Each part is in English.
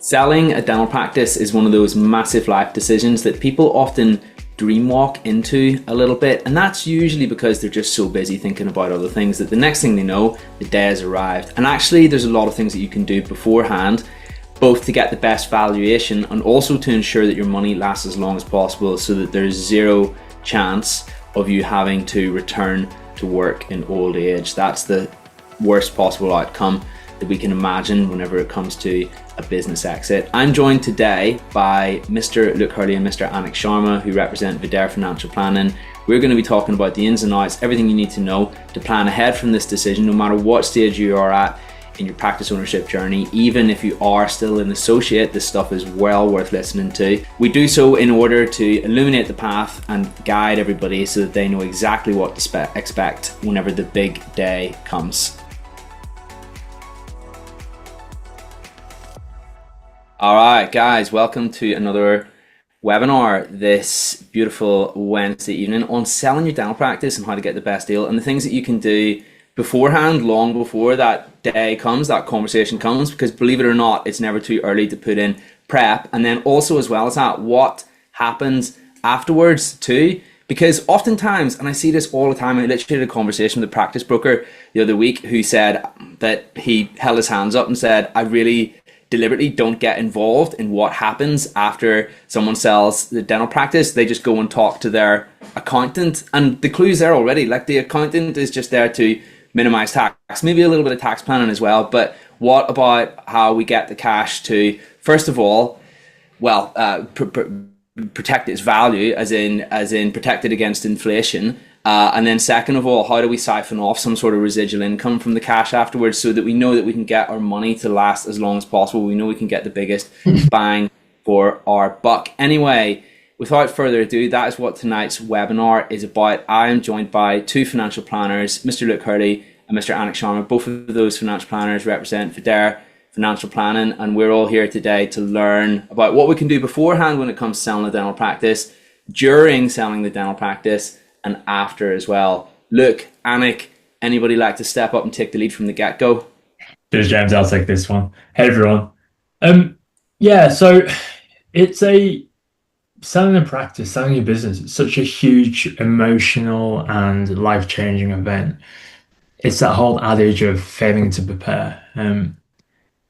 Selling a dental practice is one of those massive life decisions that people often dream walk into a little bit, and that's usually because they're just so busy thinking about other things that the next thing they know, the day has arrived. And actually, there's a lot of things that you can do beforehand, both to get the best valuation and also to ensure that your money lasts as long as possible so that there's zero chance of you having to return to work in old age. That's the worst possible outcome that we can imagine whenever it comes to a business exit. I'm joined today by Mr. Hurley and Mr. Anick Sharma, who represent Vidare Financial Planning. We're going to be talking about the ins and outs, everything you need to know to plan ahead from this decision, no matter what stage you are at in your practice ownership journey. Even if you are still an associate, this stuff is well worth listening to. We do so in order to illuminate the path and guide everybody so that they know exactly what to expect whenever the big day comes. All right, guys, welcome to another webinar this beautiful Wednesday evening on selling your dental practice and how to get the best deal and the things that you can do beforehand, long before that day comes, that conversation comes, because believe it or not, it's never too early to put in prep. And then also, as well as that, what happens afterwards too, because oftentimes, and I see this all the time, I literally had a conversation with a practice broker the other week who said that he held his hands up and said, I really deliberately don't get involved in what happens after someone sells the dental practice. They just go and talk to their accountant, and the clue's there already. Like, the accountant is just there to minimize tax, maybe a little bit of tax planning as well. But what about how we get the cash to, first of all, protect its value, as in protect it against inflation, and then second of all, how do we siphon off some sort of residual income from the cash afterwards so that we know that we can get our money to last as long as possible. We know we can get the biggest bang for our buck. Anyway, without further ado, that is what tonight's webinar is about. I am joined by two financial planners, Mr. Luke Hurley and Mr. Anick Sharma. Both of those financial planners represent Vidare Financial Planning, and we're all here today to learn about what we can do beforehand when it comes to selling a dental practice, during selling the dental practice, and after as well. Look, Anick, anybody like to step up and take the lead from the get-go? Cheers, James. I'll take this one. Hey, everyone. So it's selling a practice, selling your business. It's such a huge emotional and life-changing event. It's that whole adage of failing to prepare.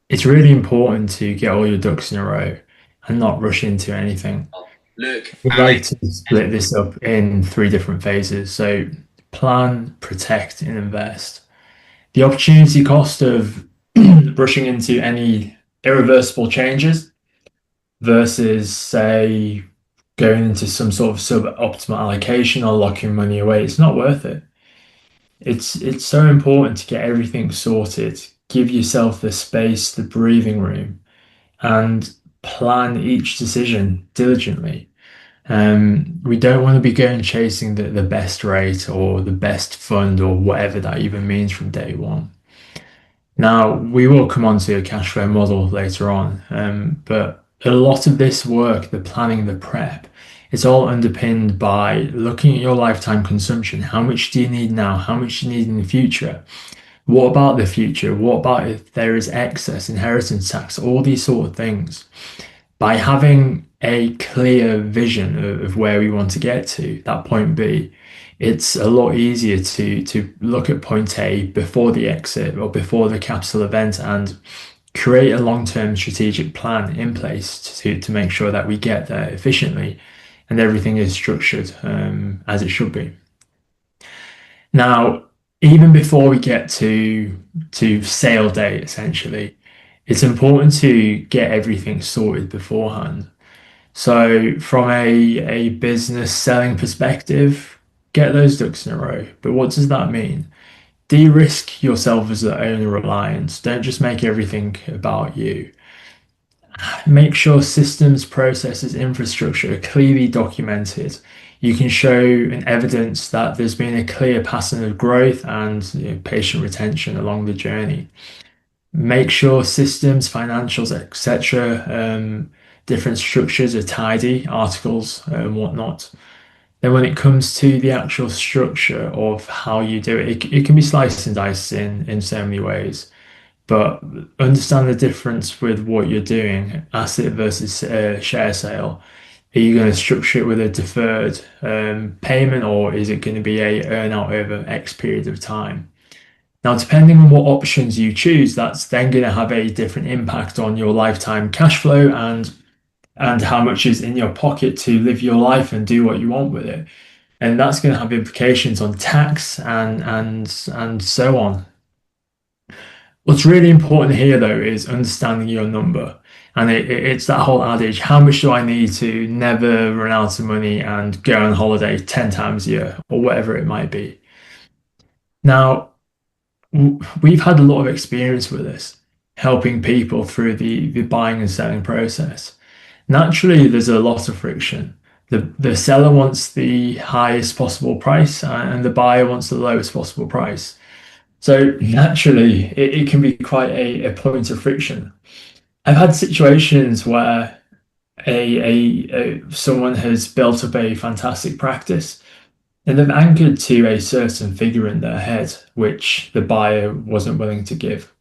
It's really important to get all your ducks in a row and not rush into anything. Look, We'd like to split this up in three different phases. So plan, protect, and invest. The opportunity cost of rushing into any irreversible changes versus, say, going into some sort of suboptimal allocation or locking money away, it's not worth it. It's so important to get everything sorted, give yourself the space, the breathing room, and plan each decision diligently. We don't want to be going chasing the best rate or the best fund or whatever that even means from day one. Now, we will come on to a cash flow model later on, but a lot of this work, the planning, the prep, it's all underpinned by looking at your lifetime consumption. How much do you need now? How much do you need in the future? What about the future? What about if there is excess inheritance tax? All these sort of things. By having a clear vision of where we want to get to, that point B, it's a lot easier to look at point A before the exit or before the capital event and create a long-term strategic plan in place to make sure that we get there efficiently and everything is structured as it should be. Now, even before we get to sale date, essentially, it's important to get everything sorted beforehand. So from a business selling perspective, get those ducks in a row. But what does that mean? De-risk yourself as the owner reliance. Don't just make everything about you. Make sure systems, processes, infrastructure are clearly documented. You can show and evidence that there's been a clear pattern of growth and patient retention along the journey. Make sure systems, financials, etc., different structures are tidy, articles and whatnot. Then when it comes to the actual structure of how you do it, it can be sliced and diced in so many ways. But understand the difference with what you're doing, asset versus share sale. Are you going to structure it with a deferred payment, or is it going to be a earn out over X period of time? Now, depending on what options you choose, that's then going to have a different impact on your lifetime cash flow and how much is in your pocket to live your life and do what you want with it. And that's going to have implications on tax and so on. What's really important here, though, is understanding your number. And it's that whole adage, how much do I need to never run out of money and go on holiday 10 times a year or whatever it might be? Now, we've had a lot of experience with this, helping people through the buying and selling process. Naturally, there's a lot of friction. The seller wants the highest possible price and the buyer wants the lowest possible price. So naturally, it can be quite a point of friction. I've had situations where someone has built up a fantastic practice and they've anchored to a certain figure in their head, which the buyer wasn't willing to give.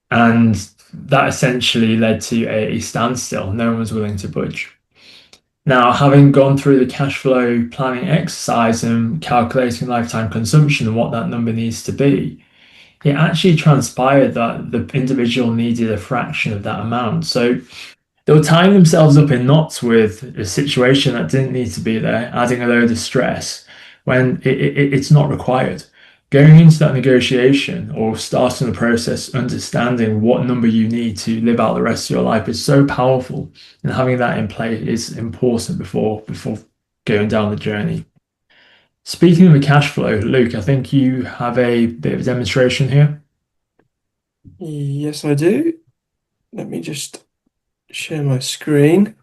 And that essentially led to a standstill. No one was willing to budge. Now, having gone through the cash flow planning exercise and calculating lifetime consumption and what that number needs to be, it actually transpired that the individual needed a fraction of that amount. So they were tying themselves up in knots with a situation that didn't need to be there, adding a load of stress when it's not required. Going into that negotiation or starting the process, understanding what number you need to live out the rest of your life is so powerful, and having that in play is important before going down the journey. Speaking of the cash flow, Luke, I think you have a bit of a demonstration here. Yes, I do. Let me just share my screen.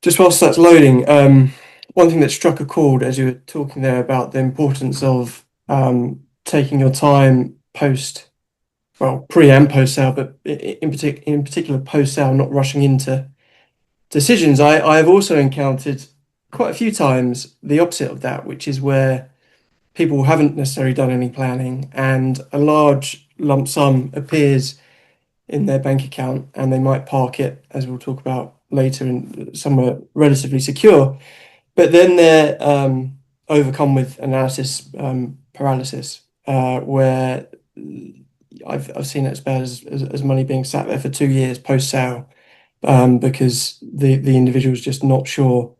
Just whilst that's loading, one thing that struck a chord as you were talking there about the importance of taking your time post, well, pre and post sale, but in particular post sale, not rushing into decisions. I've also encountered quite a few times the opposite of that, which is where people haven't necessarily done any planning and a large lump sum appears in their bank account and they might park it, as we'll talk about later, in somewhere relatively secure. But then they're overcome with analysis paralysis, where I've seen it as bad as money being sat there for 2 years post sale, because the individual is just not sure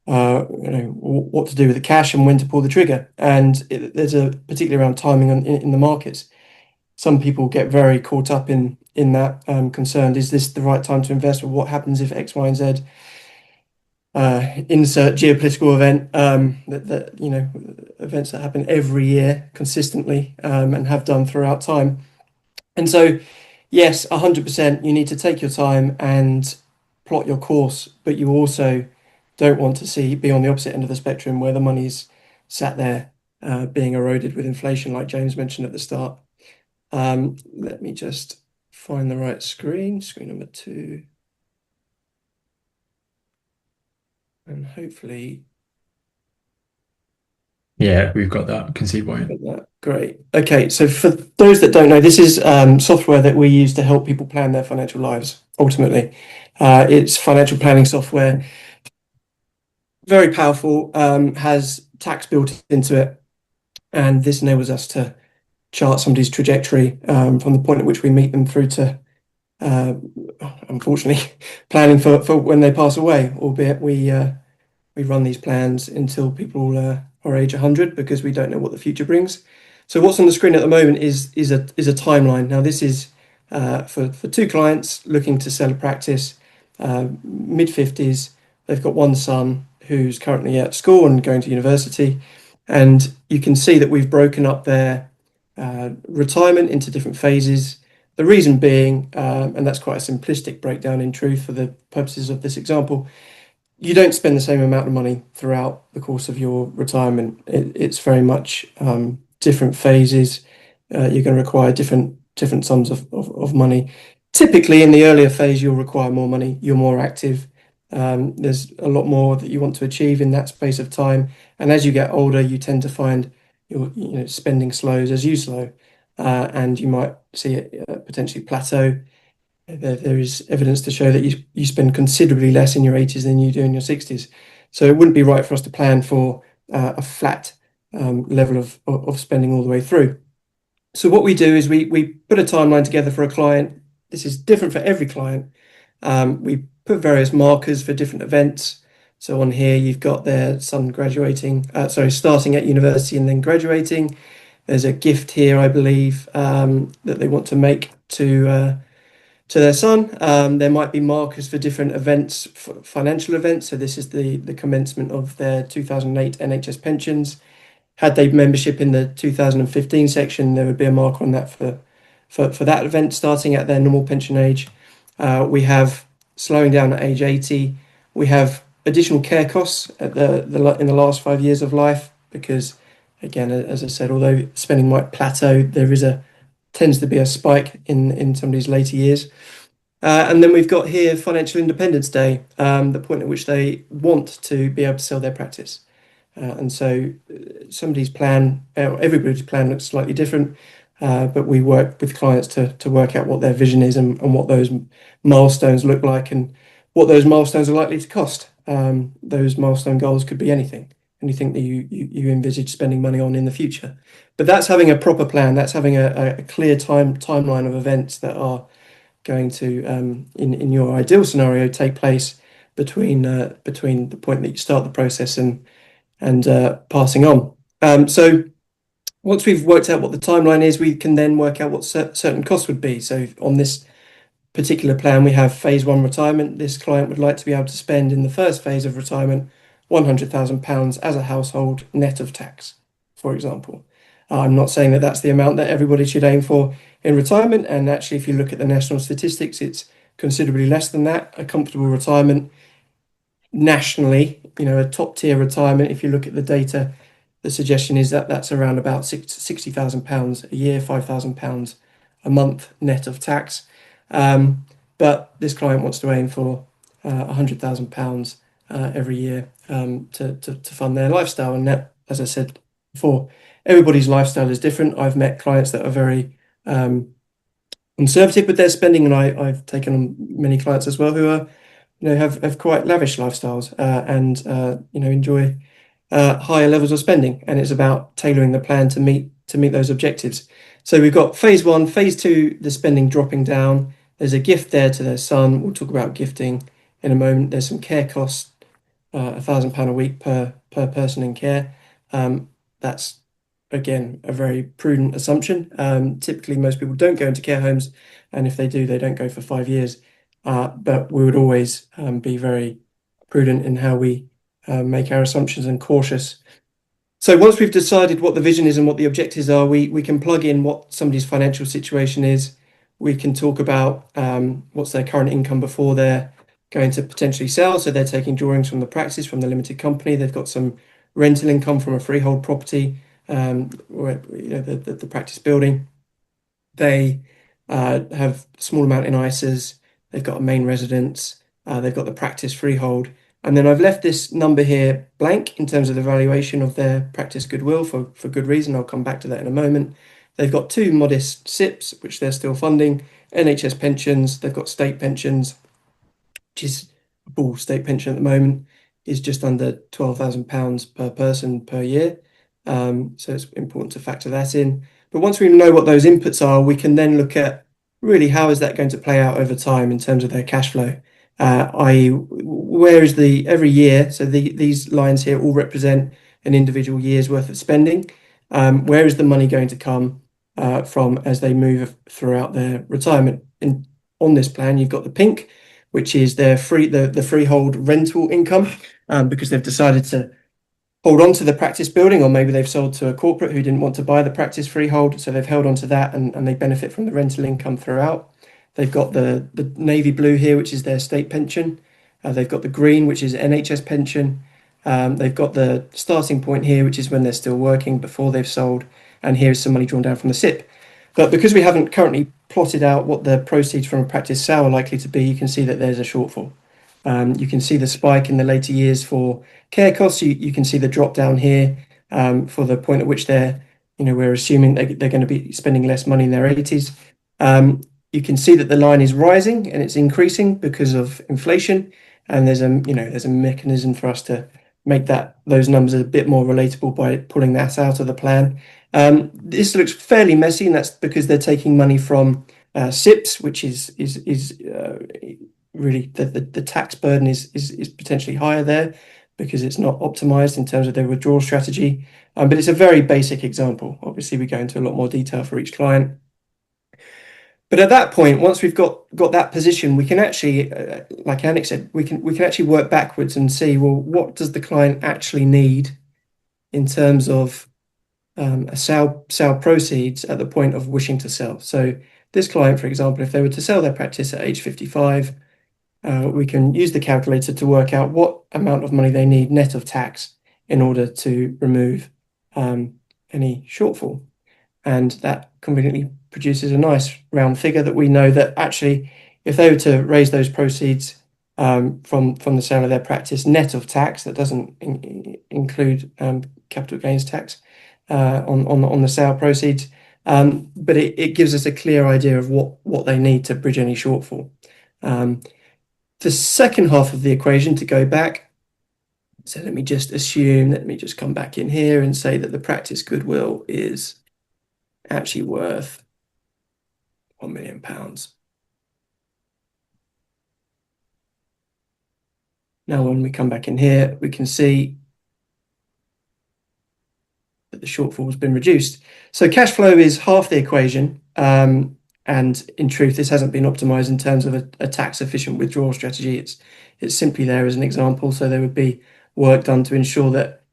what to do with the cash and when to pull the trigger. And there's particularly around timing in the markets. Some people get very caught up in that, concerned, is this the right time to invest, or what happens if X, Y, and Z? Insert geopolitical event, events that happen every year consistently, and have done throughout time. And so, yes, 100%, you need to take your time and plot your course, but you also don't want to be on the opposite end of the spectrum where the money's sat there being eroded with inflation, like James mentioned at the start. Let me just find the right screen number 2. And hopefully, Yeah, we've got that. Can see why. Great. Okay, so for those that don't know, this is software that we use to help people plan their financial lives. Ultimately, it's financial planning software. Very powerful, has tax built into it, and this enables us to chart somebody's trajectory from the point at which we meet them through to, unfortunately, planning for when they pass away. Albeit we run these plans until people are age 100, because we don't know what the future brings. So what's on the screen at the moment is a timeline. Now this is for 2 clients looking to sell a practice, mid-50s. They've got one son who's currently at school and going to university, and you can see that we've broken up their retirement into different phases. The reason being, and that's quite a simplistic breakdown in truth for the purposes of this example, you don't spend the same amount of money throughout the course of your retirement. It's very much different phases. You're going to require different sums of money. Typically, in the earlier phase, you'll require more money. You're more active. There's a lot more that you want to achieve in that space of time. And as you get older, you tend to find your spending slows as you slow. and you might see it potentially plateau. There is evidence to show that you spend considerably less in your 80s than you do in your 60s. So it wouldn't be right for us to plan for a flat level of spending all the way through. So what we do is we put a timeline together for a client. This is different for every client. We put various markers for different events. So on here you've got their son starting at university and then graduating. There's a gift here, I believe, that they want to make to their son. There might be markers for different events, financial events. So this is the commencement of their 2008 NHS pensions. Had they membership in the 2015 section, there would be a mark on that for that event starting at their normal pension age. We have slowing down at age 80. We have additional care costs at in the last 5 years of life because, again, as I said, although spending might plateau, there tends to be a spike in some of these later years. And then we've got here Financial Independence Day, the point at which they want to be able to sell their practice. And so everybody's plan looks slightly different, but we work with clients to work out what their vision is and what those milestones look like and what those milestones are likely to cost. Those milestone goals could be anything that you envisage spending money on in the future. But that's having a proper plan. That's having a clear timeline of events that are going to, in your ideal scenario, take place between the point that you start the process and passing on. So once we've worked out what the timeline is, we can then work out what certain costs would be. So on this particular plan, we have phase 1 retirement. This client would like to be able to spend in the first phase of retirement £100,000 as a household net of tax, for example. I'm not saying that that's the amount that everybody should aim for in retirement. And actually, if you look at the national statistics, it's considerably less than that. A comfortable retirement nationally, a top tier retirement, if you look at the data, the suggestion is that that's around about £60,000 a year, £5,000 a month net of tax. But this client wants to aim for £100,000 every year to fund their lifestyle. And that, as I said before, everybody's lifestyle is different. I've met clients that are very conservative with their spending, and I've taken on many clients as well who are have quite lavish lifestyles and enjoy higher levels of spending. And it's about tailoring the plan to meet those objectives. So we've got phase 1, phase 2, the spending dropping down. There's a gift there to their son. We'll talk about gifting in a moment. There's some care costs, £1,000 a week per person in care. That's again a very prudent assumption. Typically, most people don't go into care homes, and if they do, they don't go for 5 years. But we would always be very prudent in how we make our assumptions and cautious. So once we've decided what the vision is and what the objectives are, we can plug in what somebody's financial situation is. We can talk about what's their current income before they're going to potentially sell. So they're taking drawings from the practice, from the limited company. They've got some rental income from a freehold property, or the practice building. They have a small amount in ISAs. They've got a main residence. They've got the practice freehold. And then I've left this number here blank in terms of the valuation of their practice goodwill for good reason. I'll come back to that in a moment. They've got 2 modest SIPs, which they're still funding, NHS pensions. They've got state pensions, which is a full state pension at the moment, is just under £12,000 per person per year. So it's important to factor that in. But once we know what those inputs are, we can then look at really how is that going to play out over time in terms of their cash flow, i.e. where is every year, so these lines here all represent an individual year's worth of spending. Where is the money going to come from as they move throughout their retirement? And on this plan, you've got the pink, which is the freehold rental income, because they've decided to hold on to the practice building, or maybe they've sold to a corporate who didn't want to buy the practice freehold, so they've held on to that and they benefit from the rental income throughout. They've got the navy blue here, which is their state pension. They've got the green, which is NHS pension. They've got the starting point here, which is when they're still working before they've sold, and here's some money drawn down from the SIP. But because we haven't currently plotted out what the proceeds from a practice sale are likely to be, you can see that there's a shortfall. You can see the spike in the later years for care costs. You can see the drop down here for the point at which they're we're assuming they're going to be spending less money in their 80s. You can see that the line is rising and it's increasing because of inflation, and there's a mechanism for us to make those numbers a bit more relatable by pulling that out of the plan. This looks fairly messy, and that's because they're taking money from SIPs, which is really the tax burden is potentially higher there because it's not optimized in terms of their withdrawal strategy. But it's a very basic example. Obviously, we go into a lot more detail for each client. But at that point, once we've got that position, we can actually, like Anick said, we can actually work backwards and see, well, what does the client actually need in terms of sale proceeds at the point of wishing to sell. So this client, for example, if they were to sell their practice at age 55, we can use the calculator to work out what amount of money they need net of tax in order to remove any shortfall. And that conveniently produces a nice round figure that we know that actually, if they were to raise those proceeds from the sale of their practice net of tax, that doesn't include capital gains tax on the sale proceeds, but it gives us a clear idea of what they need to bridge any shortfall. The second half of the equation, to go back, so let me just come back in here and say that the practice goodwill is actually worth £1 million. Now, when we come back in here, we can see that the shortfall has been reduced. So cash flow is half the equation. And in truth, this hasn't been optimized in terms of a tax efficient withdrawal strategy. It's simply there as an example. So there would be work done to ensure that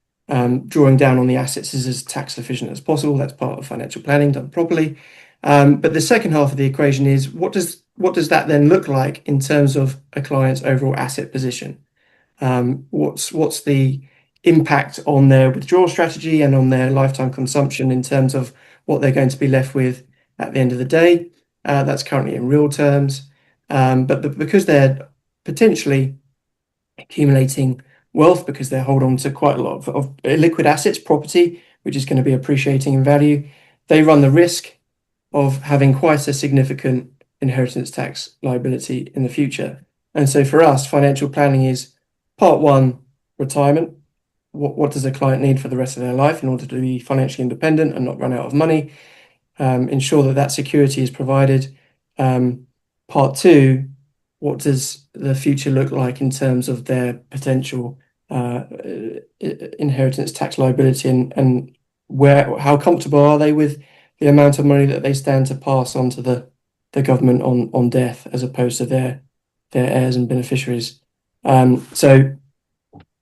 drawing down on the assets is as tax efficient as possible. That's part of financial planning done properly. But the second half of the equation is what does that then look like in terms of a client's overall asset position? What's the impact on their withdrawal strategy and on their lifetime consumption in terms of what they're going to be left with at the end of the day? That's currently in real terms, but because they're potentially accumulating wealth, because they hold on to quite a lot of liquid assets, property, which is going to be appreciating in value, they run the risk of having quite a significant inheritance tax liability in the future. And so for us, financial planning is part one, retirement. What does a client need for the rest of their life in order to be financially independent and not run out of money? Ensure that security is provided. Part two, what does the future look like in terms of their potential inheritance tax liability, and how comfortable are they with the amount of money that they stand to pass on to the government on death, as opposed to their heirs and beneficiaries. So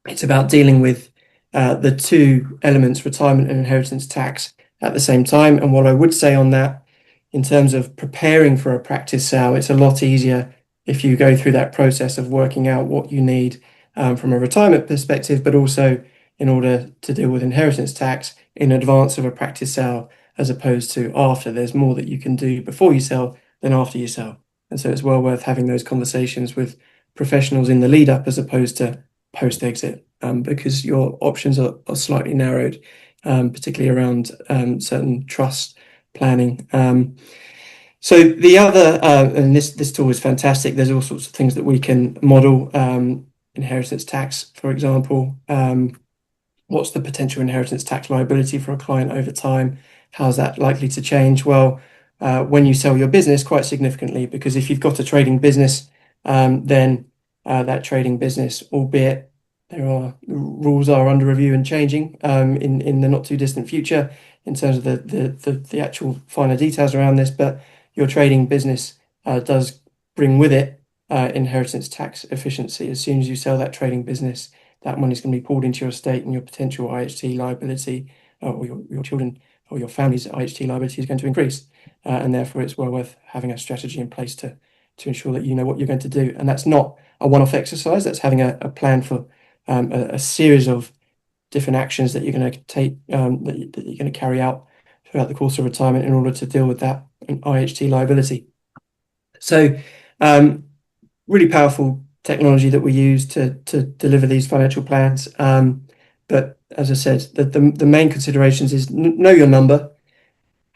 it's about dealing with the two elements, retirement and inheritance tax, at the same time. And what I would say on that, in terms of preparing for a practice sale, it's a lot easier if you go through that process of working out what you need from a retirement perspective, but also in order to deal with inheritance tax in advance of a practice sale, as opposed to after. There's more that you can do before you sell than after you sell. And so it's well worth having those conversations with professionals in the lead up as opposed to post exit, because your options are slightly narrowed, particularly around certain trust planning. So the other, and this tool is fantastic. There's all sorts of things that we can model. Inheritance tax, for example. What's the potential inheritance tax liability for a client over time? How's that likely to change? Well, when you sell your business, quite significantly, because if you've got a trading business, then that trading business, albeit rules are under review and changing in the not too distant future in terms of the actual finer details around this, but your trading business does bring with it inheritance tax efficiency. As soon as you sell that trading business, that money is going to be pulled into your estate, and your potential IHT liability, or your children or your family's IHT liability, is going to increase. And therefore, it's well worth having a strategy in place to ensure that you know what you're going to do. And that's not a one-off exercise. That's having a plan for a series of different actions that you're going to take, that you're going to carry out throughout the course of retirement in order to deal with that IHT liability. So really powerful technology that we use to deliver these financial plans. But as I said, the main considerations is know your number.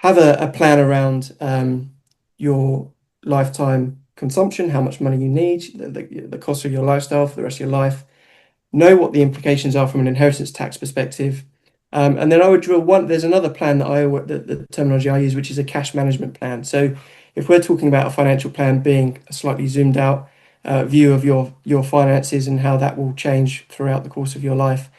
have a plan around your lifetime consumption, how much money you need, the cost of your lifestyle for the rest of your life. Know what the implications are from an inheritance tax perspective. And then I would drill one. There's another plan that the terminology I use, which is a cash management plan. So if we're talking about a financial plan being a slightly zoomed out view of your finances and how that will change throughout the course of your life,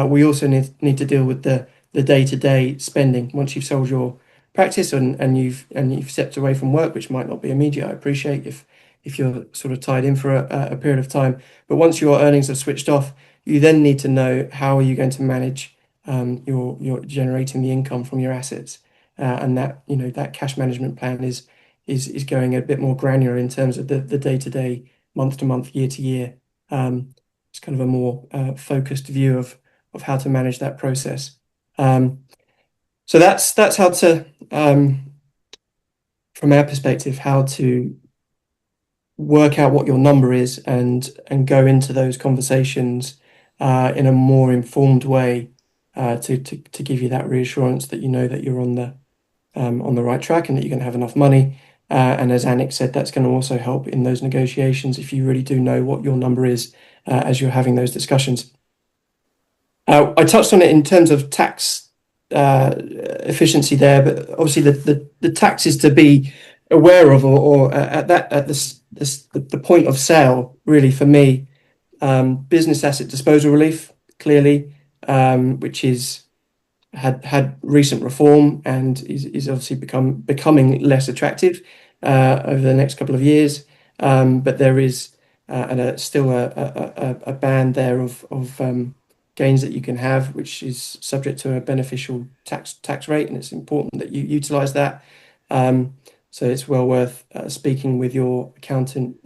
we also need to deal with the day-to-day spending once you've sold your practice and you've stepped away from work, which might not be immediate. I appreciate if you're sort of tied in for a period of time, but once your earnings have switched off, you then need to know how are you going to manage your generating the income from your assets, and that cash management plan is going a bit more granular in terms of the day-to-day, month-to-month, year-to-year. It's kind of a more focused view of how to manage that process. So that's how to, from our perspective, how to work out what your number is and go into those conversations in a more informed way to give you that reassurance that you know that you're on the right track and that you're going to have enough money. And as Anick said, that's going to also help in those negotiations if you really do know what your number is as you're having those discussions. I touched on it in terms of tax efficiency there, but obviously the taxes to be aware of, or at the point of sale, really for me, business asset disposal relief, clearly, which had recent reform and is obviously becoming less attractive over the next couple of years. But there is still a band there of gains that you can have, which is subject to a beneficial tax rate, and it's important that you utilize that. So it's well worth speaking with your accountant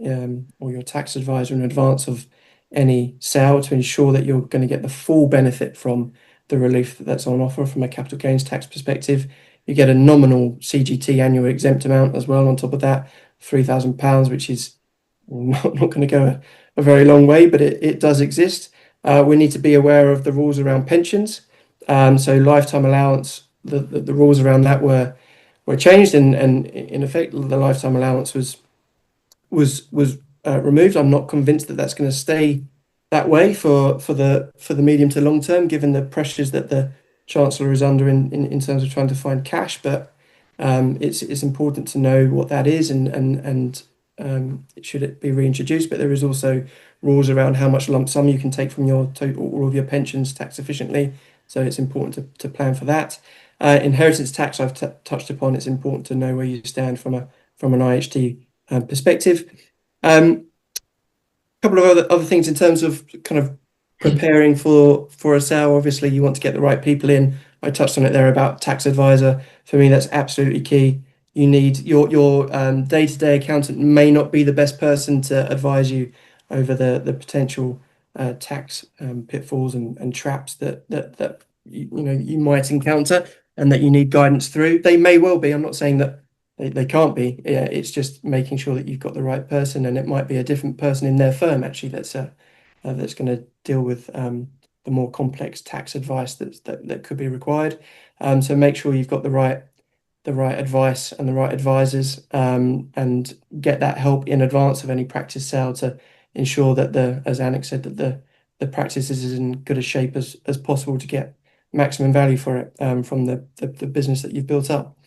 or your tax advisor in advance of any sale to ensure that you're going to get the full benefit from the relief that's on offer from a capital gains tax perspective. You get a nominal CGT annual exempt amount as well on top of that, £3,000, which is not going to go a very long way, but it does exist. We need to be aware of the rules around pensions. So lifetime allowance, the rules around that were changed, and in effect the lifetime allowance was removed. I'm not convinced that that's going to stay that way for the medium to long term, given the pressures that the Chancellor is under in terms of trying to find cash. But it's important to know what that is and should it be reintroduced. But there is also rules around how much lump sum you can take from your all of your pensions tax efficiently. So it's important to plan for that. Inheritance tax I've touched upon. It's important to know where you stand from an IHT perspective. Couple of other things in terms of kind of preparing for a sale. Obviously, you want to get the right people in. I touched on it there about tax advisor. For me, that's absolutely key. You need your day-to-day accountant may not be the best person to advise you over the potential tax pitfalls and traps that you might encounter and that you need guidance through. They may well be. I'm not saying that they can't be. It's just making sure that you've got the right person, and it might be a different person in their firm actually that's going to deal with the more complex tax advice that could be required. So make sure you've got the right advice and the right advisors, and get that help in advance of any practice sale to ensure that as Anick said, that the practice is in good a shape as possible to get maximum value for it from the business that you've built up.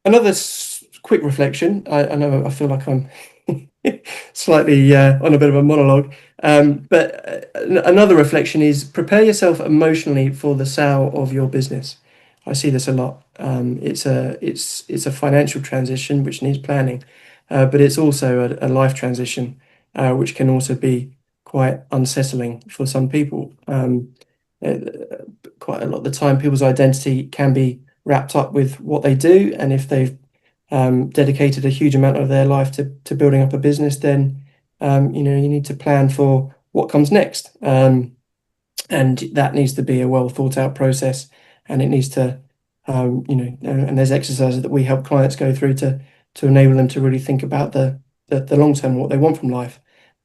Another quick reflection. I know I feel like I'm slightly on a bit of a monologue, but another reflection is prepare yourself emotionally for the sale of your business. I see this a lot. It's a financial transition which needs planning, but it's also a life transition which can also be quite unsettling for some people. Quite a lot of the time, people's identity can be wrapped up with what they do, and if they've dedicated a huge amount of their life to building up a business, then you need to plan for what comes next, and that needs to be a well thought out process, and it needs to and there's exercises that we help clients go through to enable them to really think about the long term, what they want from life.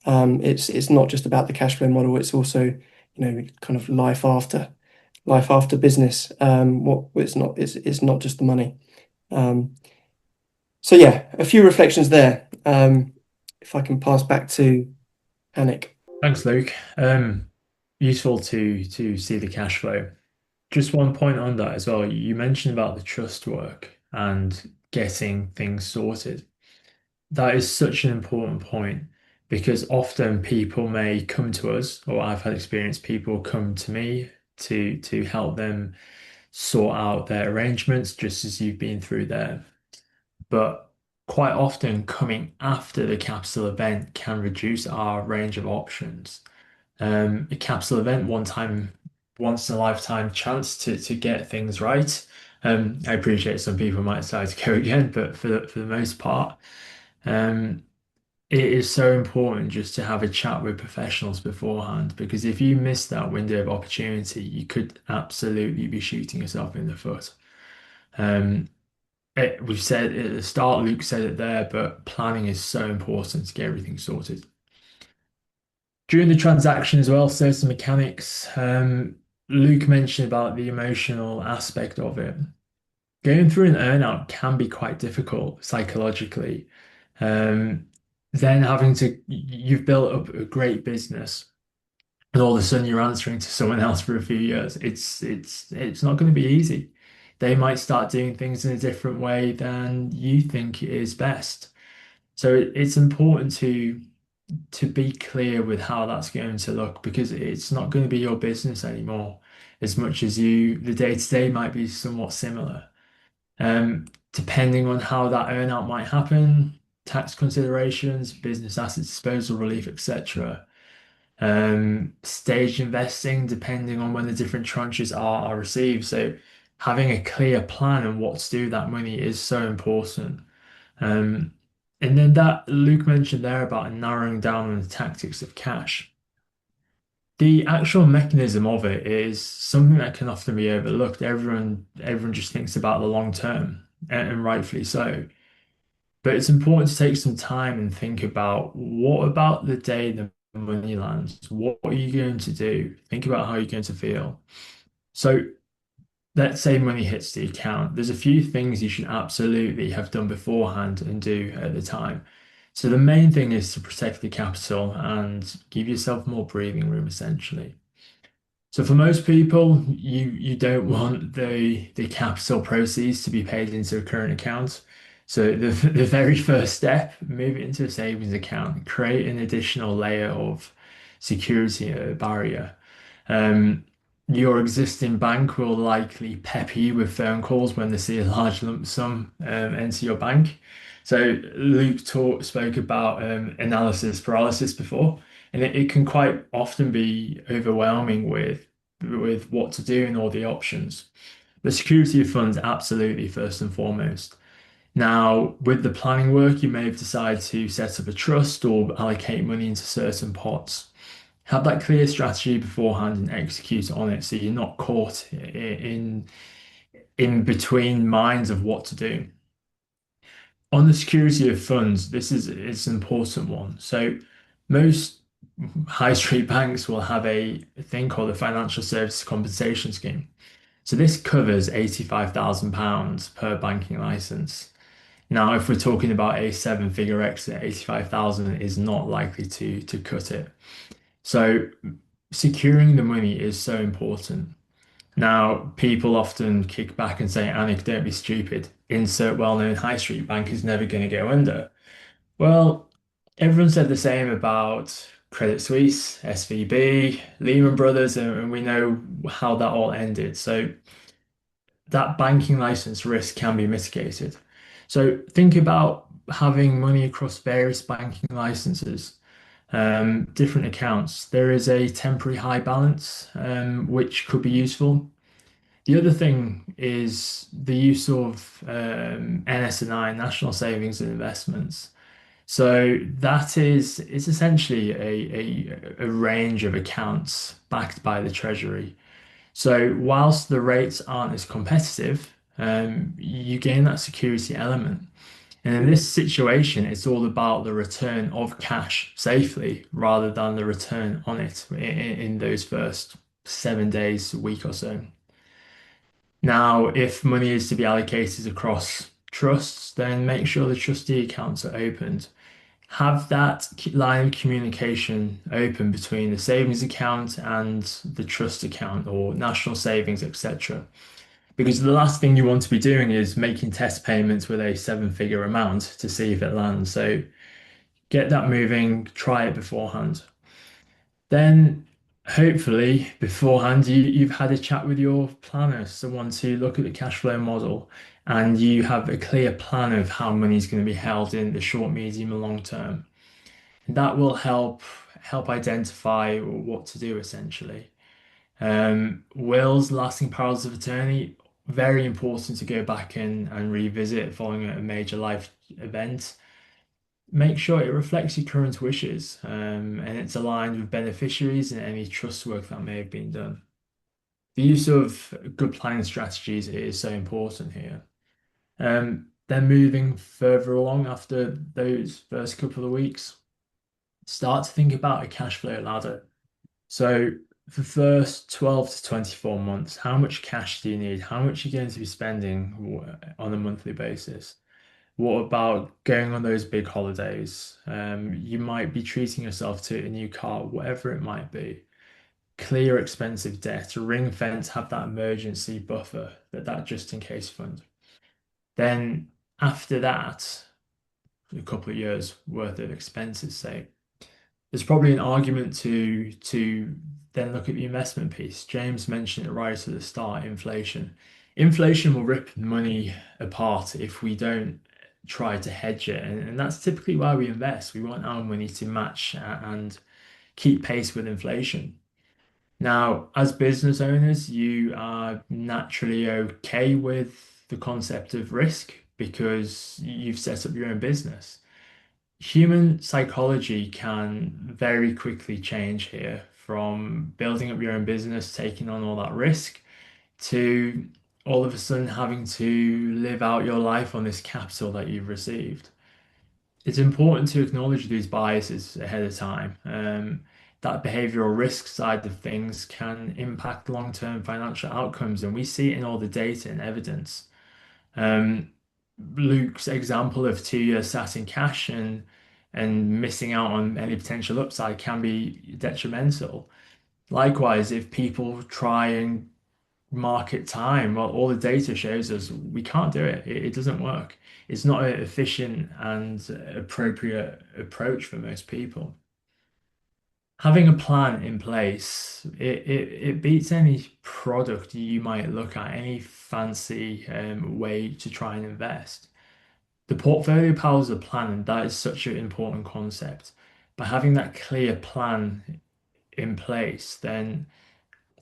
It's not just about the cash flow model, it's also kind of life after life after business. What it's not just the money. Um, so yeah, a few reflections there. If I can pass back to Anik. Thanks, Luke. Useful to see the cash flow. Just one point on that as well. You mentioned about the trust work and getting things sorted. That is such an important point because often people may come to us, or I've had experience, people come to me to help them sort out their arrangements, just as you've been through there. But quite often, coming after the capital event can reduce our range of options. A capital event, one time, once in a lifetime chance to get things right. I appreciate some people might decide to go again, but for the most part, um, it is so important just to have a chat with professionals beforehand because if you miss that window of opportunity, you could absolutely be shooting yourself in the foot. Um, we've said at the start, Luke said it there, but planning is so important to get everything sorted. During the transaction as well, certain mechanics. Luke mentioned about the emotional aspect of it. Going through an earnout can be quite difficult psychologically. Um, then having to, you've built up a great business, and all of a sudden you're answering to someone else for a few years. It's not going to be easy. They might start doing things in a different way than you think is best. So it's important to be clear with how that's going to look because it's not going to be your business anymore as much as the day to day might be somewhat similar. Depending on how that earnout might happen, tax considerations, business asset disposal relief, etc. Stage investing, depending on when the different tranches are received. So having a clear plan on what to do with that money is so important. Um, and then that Luke mentioned there about narrowing down on the tactics of cash. The actual mechanism of it is something that can often be overlooked. Everyone just thinks about the long term, and rightfully so. But it's important to take some time and think about what about the day the money lands? What are you going to do? Think about how you're going to feel. So let's say money hits the account. There's a few things you should absolutely have done beforehand and do at the time. So the main thing is to protect the capital and give yourself more breathing room, essentially. So for most people, you don't want the capital proceeds to be paid into a current account. So the very first step, move it into a savings account, create an additional layer of security barrier. Um, your existing bank will likely pepper you with phone calls when they see a large lump sum enter your bank. So Luke spoke about analysis paralysis before, and it can quite often be overwhelming with what to do and all the options. The security of funds, absolutely first and foremost. Now, with the planning work, you may have decided to set up a trust or allocate money into certain pots. Have that clear strategy beforehand and execute on it so you're not caught in between minds of what to do. On the security of funds, this is it's an important one. So most high street banks will have a thing called the Financial Services Compensation Scheme. So this covers £85,000 per banking license. Now, if we're talking about a seven-figure exit, 85,000 is not likely to cut it. So securing the money is so important. Now, people often kick back and say, Anik, don't be stupid. Insert well-known high street bank is never going to go under. Well, everyone said the same about Credit Suisse, SVB, Lehman Brothers, and we know how that all ended. So that banking license risk can be mitigated. So think about having money across various banking licenses, different accounts. There is a temporary high balance, which could be useful. The other thing is the use of NS&I, National Savings and Investments. So that is essentially a range of accounts backed by the Treasury. So whilst the rates aren't as competitive, you gain that security element. And in this situation, it's all about the return of cash safely rather than the return on it in those first 7 days, a week or so. Now, if money is to be allocated across trusts, then make sure the trustee accounts are opened. Have that line of communication open between the savings account and the trust account or national savings, etc. Because the last thing you want to be doing is making test payments with a seven-figure amount to see if it lands. So get that moving, try it beforehand. Then hopefully beforehand you've had a chat with your planner, someone to look at the cash flow model, and you have a clear plan of how money is going to be held in the short, medium, and long term. And that will help identify what to do essentially. Wills, lasting powers of attorney, very important to go back and revisit following a major life event. Make sure it reflects your current wishes, and it's aligned with beneficiaries and any trust work that may have been done. The use of good planning strategies is so important here. Then moving further along after those first couple of weeks, start to think about a cash flow ladder. So for the first 12 to 24 months, how much cash do you need? How much are you going to be spending on a monthly basis? What about going on those big holidays? You might be treating yourself to a new car, whatever it might be. Clear expensive debt, ring fence, have that emergency buffer, that just in case fund. Then after that, a couple of years worth of expenses, say, there's probably an argument to then look at the investment piece. James mentioned it right at the start, inflation. Inflation will rip money apart if we don't try to hedge it. And that's typically why we invest. We want our money to match and keep pace with inflation. Now, as business owners, you are naturally okay with the concept of risk because you've set up your own business. Human psychology can very quickly change here from building up your own business, taking on all that risk, to all of a sudden having to live out your life on this capital that you've received. It's important to acknowledge these biases ahead of time. That behavioral risk side of things can impact long-term financial outcomes, and we see it in all the data and evidence. Um, Luke's example of 2 years sat in cash and missing out on any potential upside can be detrimental. Likewise, if people try and market time, well, all the data shows us we can't do it. It doesn't work. It's not an efficient and appropriate approach for most people. Having a plan in place, it beats any product you might look at, any fancy way to try and invest. The portfolio powers of planning, that is such an important concept. By having that clear plan in place, then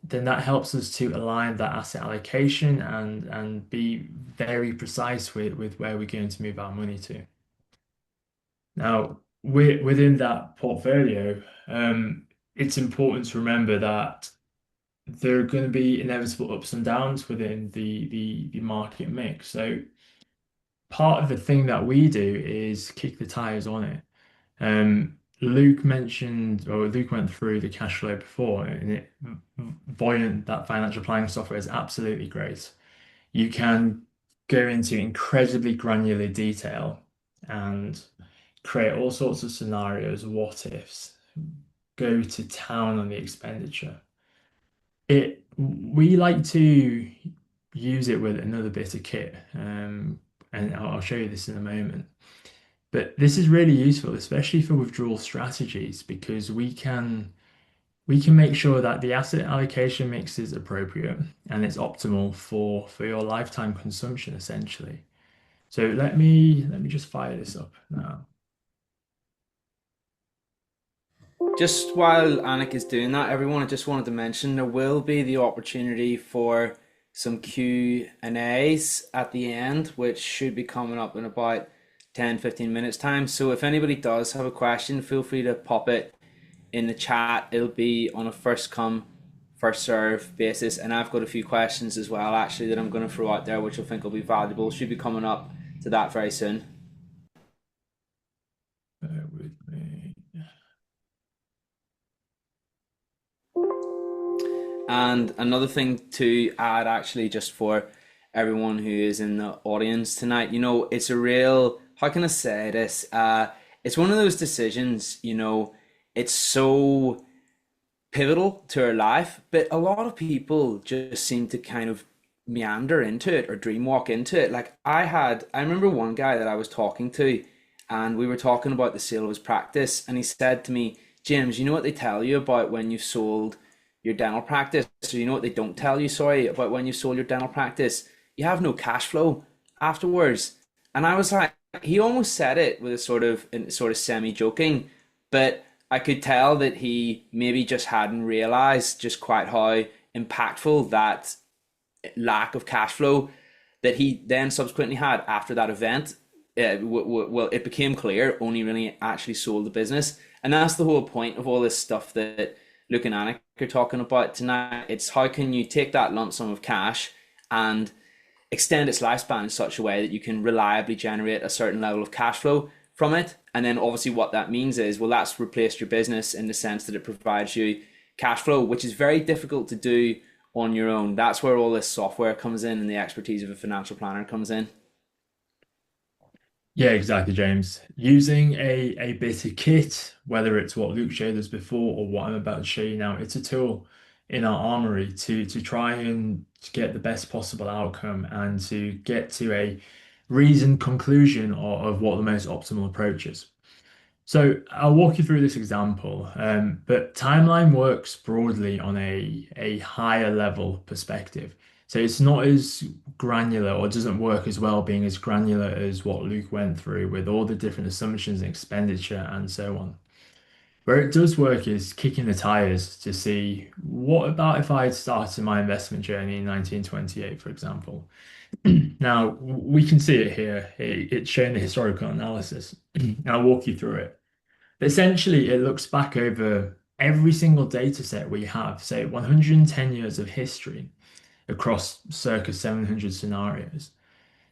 that helps us to align that asset allocation and be very precise with where we're going to move our money to. Now, within that portfolio, it's important to remember that there are going to be inevitable ups and downs within the market mix. So part of the thing that we do is kick the tires on it. Luke mentioned, or Luke went through the cash flow before, and Voyant, that financial planning software, is absolutely great. You can go into incredibly granular detail and create all sorts of scenarios, what ifs, go to town on the expenditure. We like to use it with another bit of kit, and I'll show you this in a moment. But this is really useful, especially for withdrawal strategies, because we can make sure that the asset allocation mix is appropriate and it's optimal for your lifetime consumption, essentially. So let me just fire this up now. Just while Anik is doing that, everyone, I just wanted to mention there will be the opportunity for some Q&As at the end, which should be coming up in about 10-15 minutes time. So if anybody does have a question, feel free to pop it in the chat. It'll be on a first come, first serve basis. And I've got a few questions as well, actually, that I'm going to throw out there, which I think will be valuable. Should be coming up to that very soon. Bear with me. And another thing to add, actually, just for everyone who is in the audience tonight, it's a real, how can I say this? It's one of those decisions, it's so pivotal to our life, but a lot of people just seem to kind of meander into it or dreamwalk into it. Like I remember one guy that I was talking to, and we were talking about the sale of his practice, and he said to me, James, you know what they tell you about when you've sold your dental practice? So you know what they don't tell you, sorry, about when you sold your dental practice? You have no cash flow afterwards. And I was like, he almost said it with a sort of semi-joking, but I could tell that he maybe just hadn't realized just quite how impactful that lack of cash flow that he then subsequently had after that event. Well, it became clear only really actually sold the business, and that's the whole point of all this stuff that Luke and Anik are talking about tonight. It's how can you take that lump sum of cash and extend its lifespan in such a way that you can reliably generate a certain level of cash flow from it. And then obviously what that means is, well, that's replaced your business in the sense that it provides you cash flow, which is very difficult to do on your own. That's where all this software comes in and the expertise of a financial planner comes in. Yeah, exactly, James. Using a bit of kit, whether it's what Luke showed us before or what I'm about to show you now, it's a tool in our armory to try and get the best possible outcome and to get to a reasoned conclusion of what the most optimal approach is. So I'll walk you through this example, but timeline works broadly on a higher level perspective. So it's not as granular or doesn't work as well being as granular as what Luke went through with all the different assumptions and expenditure and so on. Where it does work is kicking the tires to see what about if I had started my investment journey in 1928, for example. Now we can see it here. It's showing the historical analysis. I'll walk you through it. But essentially, it looks back over every single data set we have, say 110 years of history across circa 700 scenarios.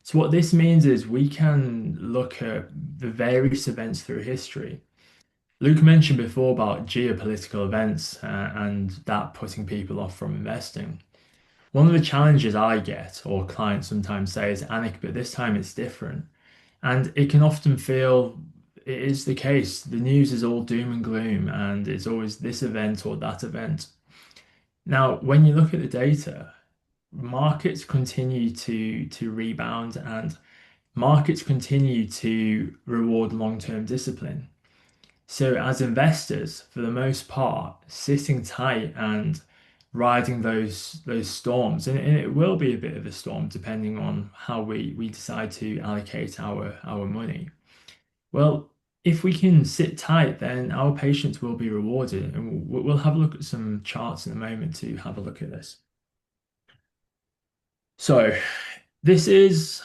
So what this means is we can look at the various events through history. Luke mentioned before about geopolitical events and that putting people off from investing. One of the challenges I get, or clients sometimes say, is Anik, but this time it's different. And it can often feel it is the case. The news is all doom and gloom, and it's always this event or that event. Now, when you look at the data, markets continue to rebound and markets continue to reward long-term discipline. So as investors, for the most part, sitting tight and riding those storms, and it will be a bit of a storm depending on how we decide to allocate our money. Well, if we can sit tight, then our patience will be rewarded, and we'll have a look at some charts in a moment to have a look at this. So this is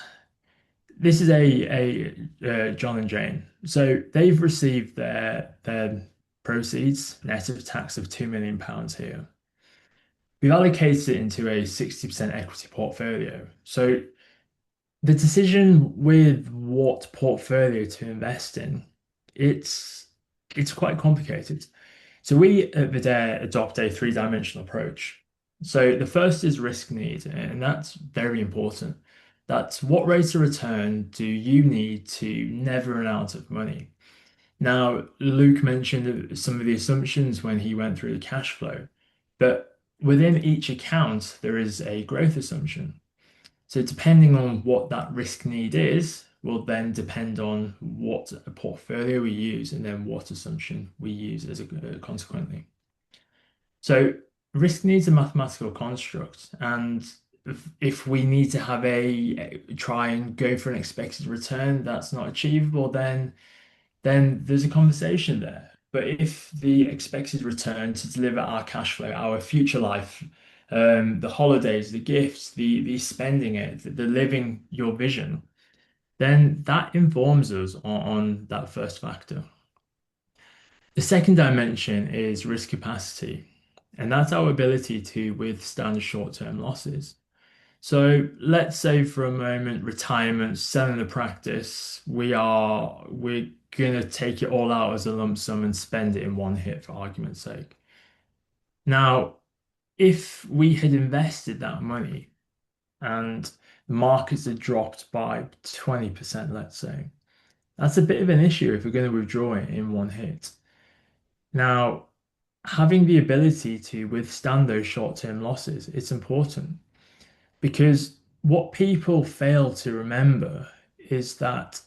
a John and Jane. So they've received their proceeds net of tax of £2 million here. We've allocated it into a 60% equity portfolio. So the decision with what portfolio to invest in, it's it's quite complicated. So we at the Dare adopt a three-dimensional approach. So the first is risk need, and that's very important. That's what rate of return do you need to never run out of money? Now, Luke mentioned some of the assumptions when he went through the cash flow, but within each account, there is a growth assumption. So depending on what that risk need is, will then depend on what portfolio we use and then what assumption we use as a consequently. So risk needs a mathematical construct, and if we need to have a try and go for an expected return that's not achievable, then there's a conversation there. But if the expected return to deliver our cash flow, our future life, the holidays, the gifts, the spending it, the living your vision, then that informs us on that first factor. The second dimension is risk capacity, and that's our ability to withstand short-term losses. So let's say for a moment, retirement, selling the practice, we're gonna take it all out as a lump sum and spend it in one hit for argument's sake. Now, if we had invested that money and the markets had dropped by 20%, let's say, that's a bit of an issue if we're going to withdraw it in one hit. Now, having the ability to withstand those short-term losses, it's important because what people fail to remember is that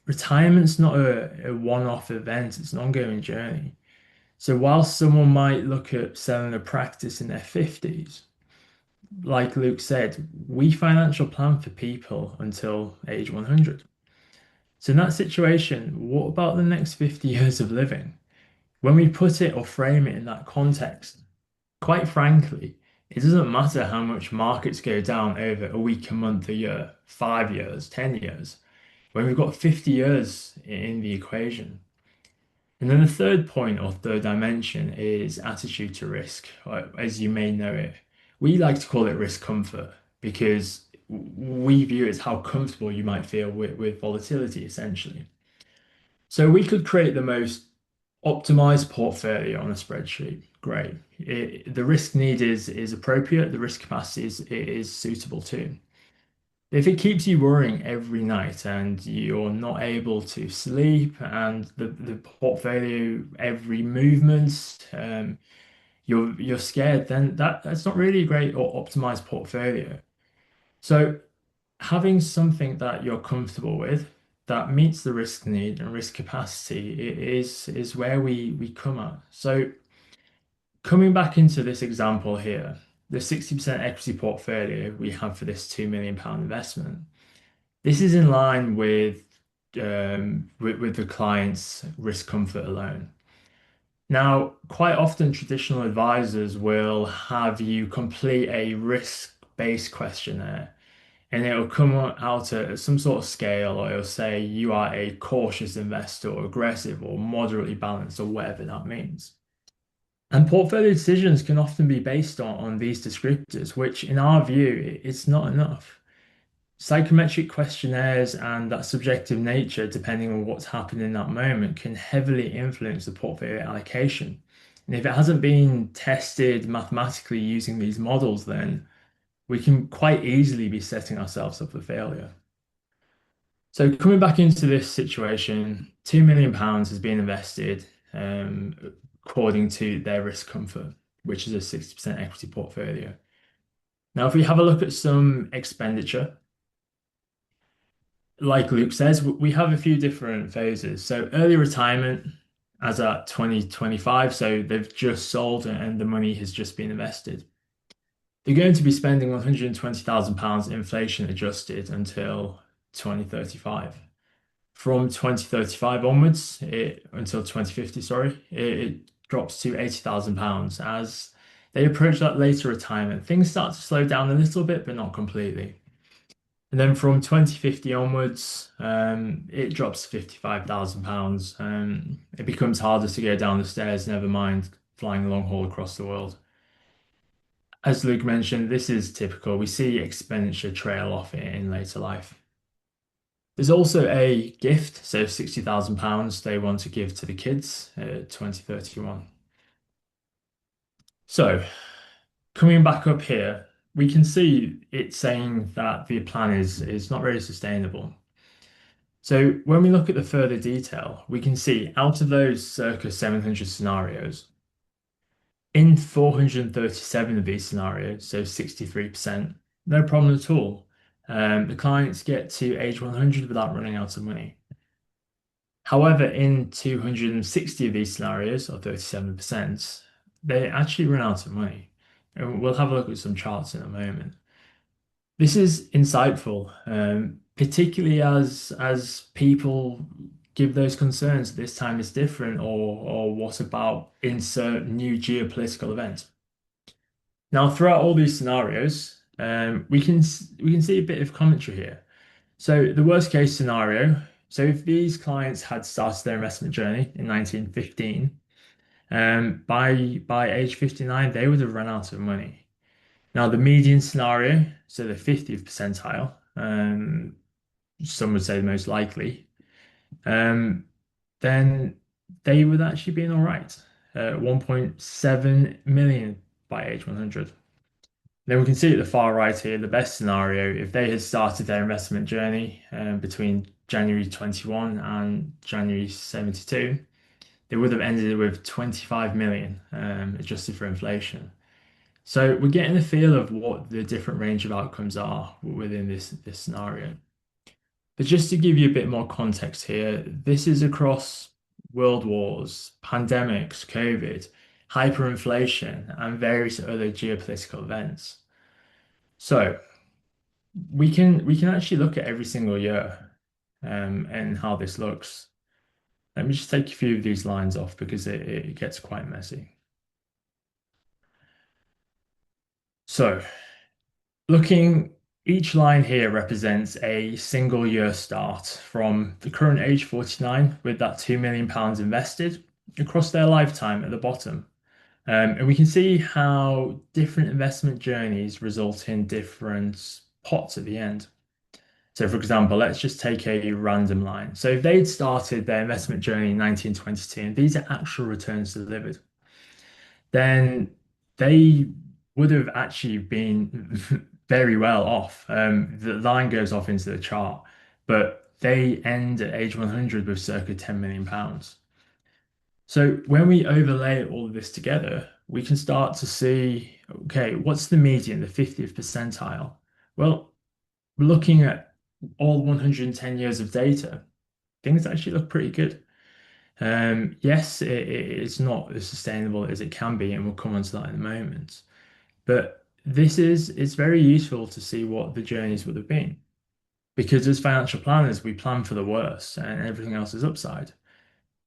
retirement's not a one-off event, it's an ongoing journey. So whilst someone might look at selling a practice in their 50s, like Luke said, we financial plan for people until age 100. So in that situation, what about the next 50 years of living? When we put it or frame it in that context, quite frankly, it doesn't matter how much markets go down over a week, a month, a year, 5 years, 10 years, when we've got 50 years in the equation. And then the third point or third dimension is attitude to risk, or as you may know it. We like to call it risk comfort because we view it as how comfortable you might feel with volatility, essentially. So we could create the most optimized portfolio on a spreadsheet. Great. The risk need is appropriate. The risk capacity is suitable too. If it keeps you worrying every night and you're not able to sleep and the portfolio, every movement, you're scared, then that's not really a great or optimized portfolio. So having something that you're comfortable with that meets the risk need and risk capacity is where we come at. So coming back into this example here, the 60% equity portfolio we have for this £2 million investment. This is in line with the client's risk comfort alone. Now, quite often traditional advisors will have you complete a risk-based questionnaire and it will come out at some sort of scale, or it'll say you are a cautious investor or aggressive or moderately balanced or whatever that means. And portfolio decisions can often be based on these descriptors, which in our view, it's not enough. Psychometric questionnaires and that subjective nature, depending on what's happened in that moment, can heavily influence the portfolio allocation. And if it hasn't been tested mathematically using these models, then we can quite easily be setting ourselves up for failure. So coming back into this situation, £2 million has been invested according to their risk comfort, which is a 60% equity portfolio. Now, if we have a look at some expenditure, like Luke says, we have a few different phases. So early retirement as at 2025, so they've just sold and the money has just been invested. They're going to be spending £120,000 inflation adjusted until 2035. From 2035 onwards, until 2050, sorry, it drops to £80,000 as they approach that later retirement. Things start to slow down a little bit, but not completely. And then from 2050 onwards, it drops to £55,000. It becomes harder to go down the stairs, never mind flying long haul across the world. As Luke mentioned, this is typical. We see expenditure trail off in later life. There's also a gift, so £60,000 they want to give to the kids at 2031. So coming back up here, we can see it saying that the plan is not very sustainable. So when we look at the further detail, we can see out of those circa 700 scenarios, in 437 of these scenarios, so 63%, no problem at all. The clients get to age 100 without running out of money. However, in 260 of these scenarios, or 37%, they actually run out of money. And we'll have a look at some charts in a moment. This is insightful, particularly as people give those concerns this time is different, or what about insert new geopolitical event. Now, throughout all these scenarios, we can see a bit of commentary here. So the worst case scenario, so if these clients had started their investment journey in 1915, by age 59, they would have run out of money. Now, the median scenario, so the 50th percentile, some would say the most likely, then they would actually be in all right. 1.7 million by age 100. Then we can see at the far right here, the best scenario, if they had started their investment journey between January 21 and January 72, they would have ended with 25 million adjusted for inflation. So we're getting a feel of what the different range of outcomes are within this scenario. But just to give you a bit more context here, this is across world wars, pandemics, COVID, hyperinflation, and various other geopolitical events. So we can actually look at every single year and how this looks. Let me just take a few of these lines off because it gets quite messy. So looking, each line here represents a single year start from the current age 49 with that £2 million invested across their lifetime at the bottom. And we can see how different investment journeys result in different pots at the end. So, for example, let's just take a random line. So, if they'd started their investment journey in 1922, and these are actual returns delivered, then they would have actually been very well off. The line goes off into the chart, but they end at age 100 with circa £10 million. So when we overlay all of this together, we can start to see, okay, what's the median, the 50th percentile? Well, looking at all 110 years of data, things actually look pretty good. Yes, it's not as sustainable as it can be, and we'll come on to that in a moment. But it's very useful to see what the journeys would have been. Because as financial planners, we plan for the worst and everything else is upside.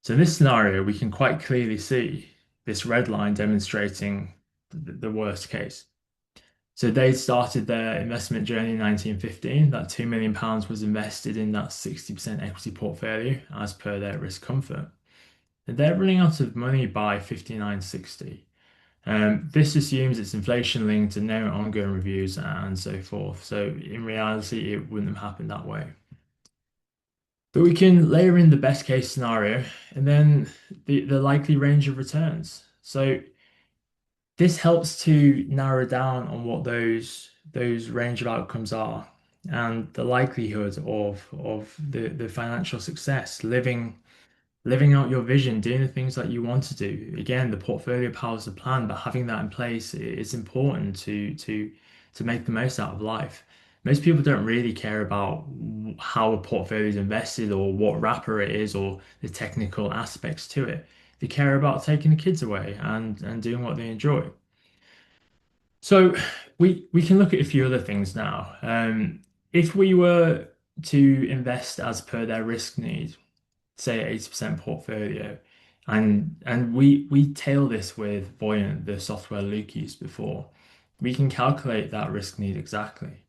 So in this scenario, we can quite clearly see this red line demonstrating the worst case. So they started their investment journey in 1915. That £2 million was invested in that 60% equity portfolio as per their risk comfort. And they're running out of money by 59.60. This assumes it's inflation linked and no ongoing reviews and so forth. So in reality, it wouldn't have happened that way. But we can layer in the best case scenario and then the likely range of returns. So this helps to narrow down on what those range of outcomes are and the likelihood of the financial success, living out your vision, doing the things that you want to do. Again, the portfolio powers the plan, but having that in place is important to make the most out of life. Most people don't really care about how a portfolio is invested or what wrapper it is or the technical aspects to it. They care about taking the kids away and doing what they enjoy. So we can look at a few other things now. If we were to invest as per their risk need, say 80% portfolio, and we tail this with Buoyant, the software Luke used before, we can calculate that risk need exactly.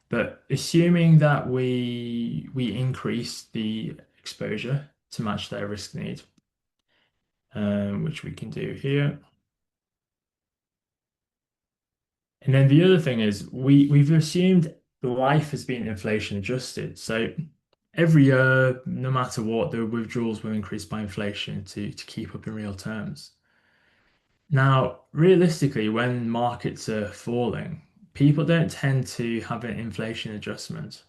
But assuming that we increase the exposure to match their risk need, which we can do here. And then the other thing is we've assumed life has been inflation adjusted. So every year, no matter what, the withdrawals will increase by inflation to keep up in real terms. Now, realistically, when markets are falling, people don't tend to have an inflation adjustment.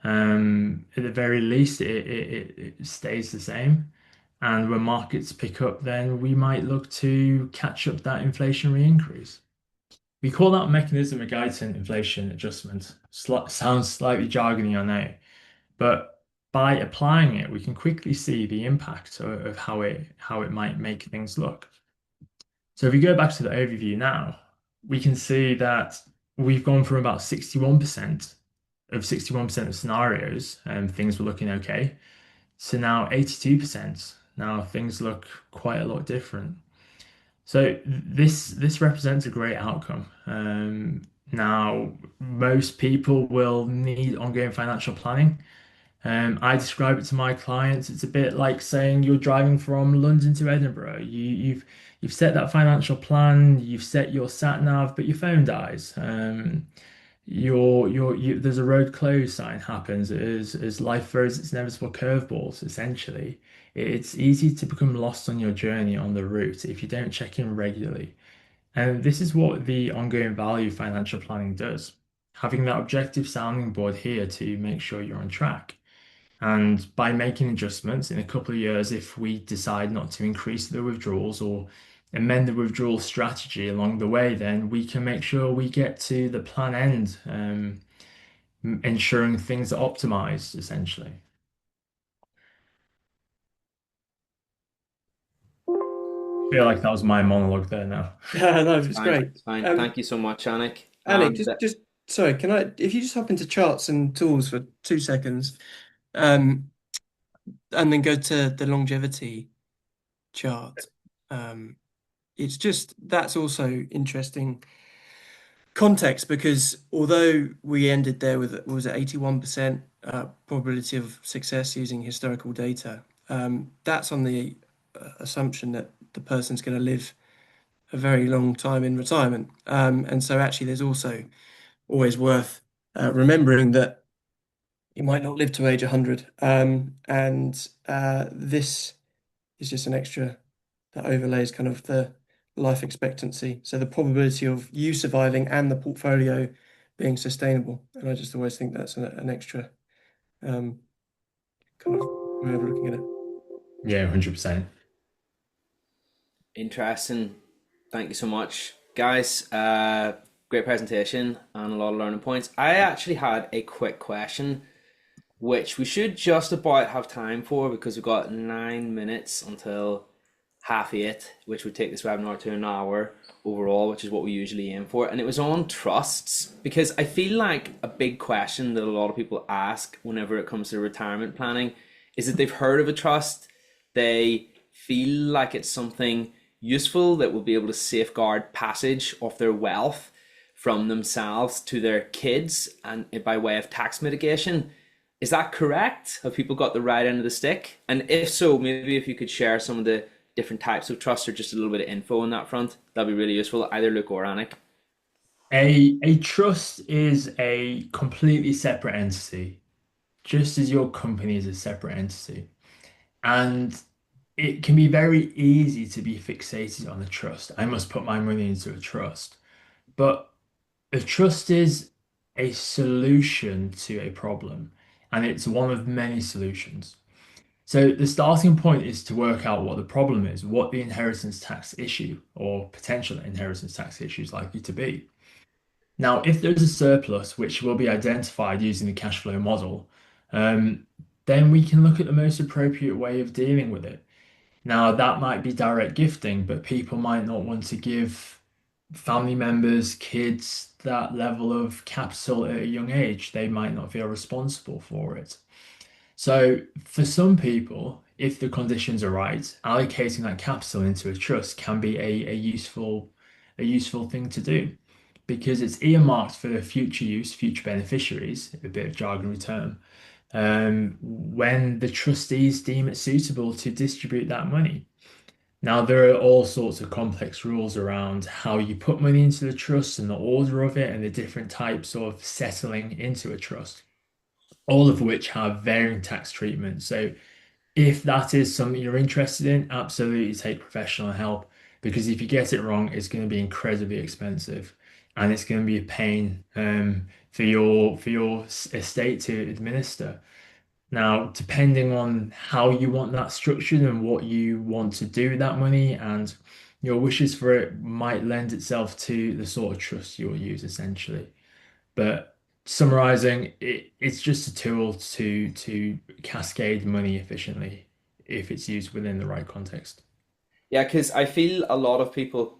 At the very least, it stays the same. And when markets pick up, then we might look to catch up that inflationary increase. We call that mechanism a Guyton inflation adjustment. Sounds slightly jargony, I know, but by applying it, we can quickly see the impact of how it might make things look. So if we go back to the overview now, we can see that we've gone from about 61% of scenarios and things were looking okay, to now 82%. Now things look quite a lot different. So this represents a great outcome. Now, most people will need ongoing financial planning. I describe it to my clients. It's a bit like saying you're driving from London to Edinburgh. You've set that financial plan. You've set your sat nav, but your phone dies. There's a road closed sign happens as life throws its inevitable curveballs. Essentially, it's easy to become lost on your journey on the route if you don't check in regularly. And this is what the ongoing value financial planning does. Having that objective sounding board here to make sure you're on track. And by making adjustments in a couple of years, if we decide not to increase the withdrawals or amend the withdrawal strategy along the way, then we can make sure we get to the plan end, ensuring things are optimized essentially. I feel like that was my monologue there now. Yeah, no, It's it's fine. great. It's fine. Thank you so much, Anik. Anick, just sorry, can I, if you just hop into charts and tools for 2 seconds, um, and then go to the longevity chart. Um, it's just that's also interesting context because although we ended there with what was it 81% probability of success using historical data, that's on the assumption that the person's going to live a very long time in retirement. And so actually, there's also always worth remembering that you might not live to age 100. And this is just an extra that overlays kind of the life expectancy. So the probability of you surviving and the portfolio being sustainable. And I just always think that's an extra um, kind of way of looking at it. Yeah, 100%. Interesting. Thank you so much, guys. Great presentation and a lot of learning points. I actually had a quick question, which we should just about have time for because we've got 9 minutes until 8:30, which would take this webinar to an hour overall, which is what we usually aim for. And it was on trusts because I feel like a big question that a lot of people ask whenever it comes to retirement planning is that they've heard of a trust, they feel like it's something useful that will be able to safeguard passage of their wealth from themselves to their kids and by way of tax mitigation. Is that correct? Have people got the right end of the stick? And if so, maybe if you could share some of the different types of trusts or just a little bit of info on that front, that'd be really useful, either Luke or Anik. A trust is a completely separate entity, just as your company is a separate entity. And it can be very easy to be fixated on a trust. I must put my money into a trust. But a trust is a solution to a problem, and it's one of many solutions. So the starting point is to work out what the problem is, what the inheritance tax issue or potential inheritance tax issue is likely to be. Now, if there's a surplus which will be identified using the cash flow model, um, then we can look at the most appropriate way of dealing with it. Now, that might be direct gifting, but people might not want to give family members, kids, that level of capital at a young age. They might not feel responsible for it. So, for some people, if the conditions are right, allocating that capital into a trust can be a useful thing to do because it's earmarked for the future use, future beneficiaries, a bit of jargon term, when the trustees deem it suitable to distribute that money. Now, there are all sorts of complex rules around how you put money into the trust and the order of it and the different types of settling into a trust, all of which have varying tax treatment. So, if that is something you're interested in, absolutely take professional help because if you get it wrong, it's going to be incredibly expensive and it's going to be a pain for your estate to administer. Now, depending on how you want that structured and what you want to do with that money and your wishes for it might lend itself to the sort of trust you'll use essentially. But summarizing, it's just a tool to cascade money efficiently if it's used within the right context. Yeah, because I feel a lot of people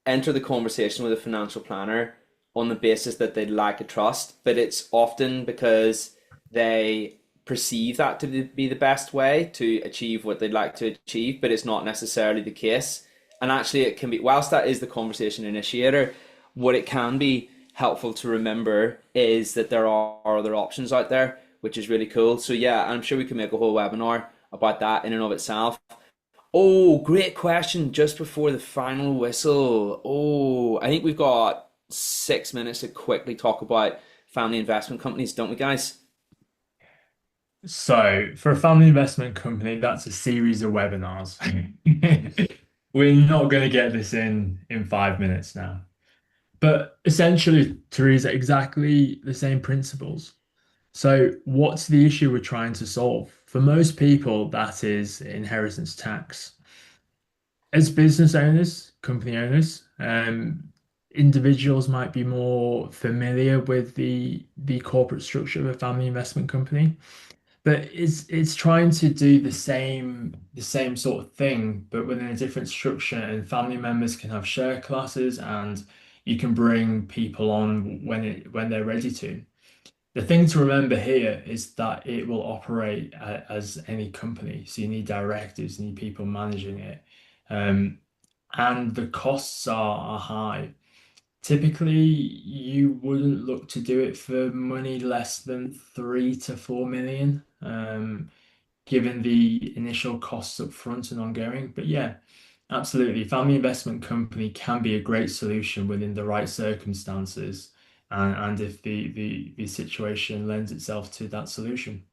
enter the conversation with a financial planner on the basis that they'd like a trust, but it's often because they perceive that to be the best way to achieve what they'd like to achieve, but it's not necessarily the case. And actually, it can be, whilst that is the conversation initiator, what it can be helpful to remember is that there are other options out there, which is really cool. So, yeah, I'm sure we can make a whole webinar about that in and of itself. Oh, great question. Just before the final whistle. Oh, I think we've got 6 minutes to quickly talk about family investment companies, don't we, guys? So, for a family investment company, that's a series of webinars. we're not going to get this in 5 minutes now. But essentially, Teresa, exactly the same principles. So, what's the issue we're trying to solve? For most people, that is inheritance tax. As business owners, company owners, individuals might be more familiar with the corporate structure of a family investment company, but it's trying to do the same sort of thing, but within a different structure. And family members can have share classes, and you can bring people on when they're ready to. The thing to remember here is that it will operate as any company. So you need directors, you need people managing it. Um, and the costs are high. Typically, you wouldn't look to do it for money less than 3 to 4 million, given the initial costs up front and ongoing. But yeah, absolutely. Family investment company can be a great solution within the right circumstances and if the situation lends itself to that solution.